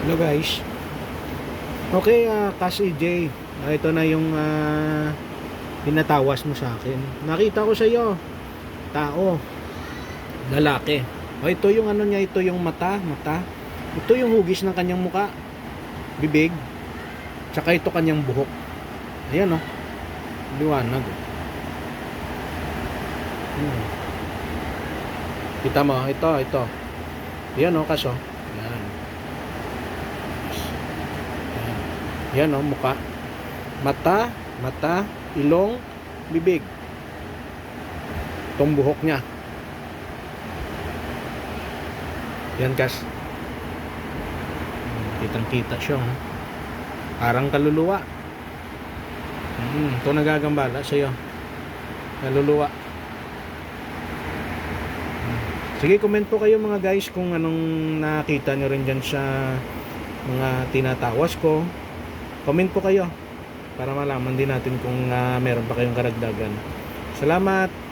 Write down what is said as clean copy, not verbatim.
Hello guys. Okay, Cass EJ. Ito na yung pinatawas mo sa akin. Nakita ko sa iyo, tao, lalaki. O ito yung ano niya, ito yung mata. Ito yung hugis ng kanyang muka, bibig, tsaka ito kanyang buhok. Ayan, oh. Liwanag. Kita mo, ito. Ayan, oh, kaso. Ayan. Yan, oh, muka. Mata, ilong, bibig. Itong buhok niya. Yan, Kas. Kitang-kita siya, oh. Parang kaluluwa. Ito nagagambala sa'yo. Kaluluwa. Sige, comment po kayo mga guys kung anong nakita nyo rin dyan sa mga tinatawas ko. Comment po kayo para malaman din natin kung meron pa kayong karagdagan. Salamat!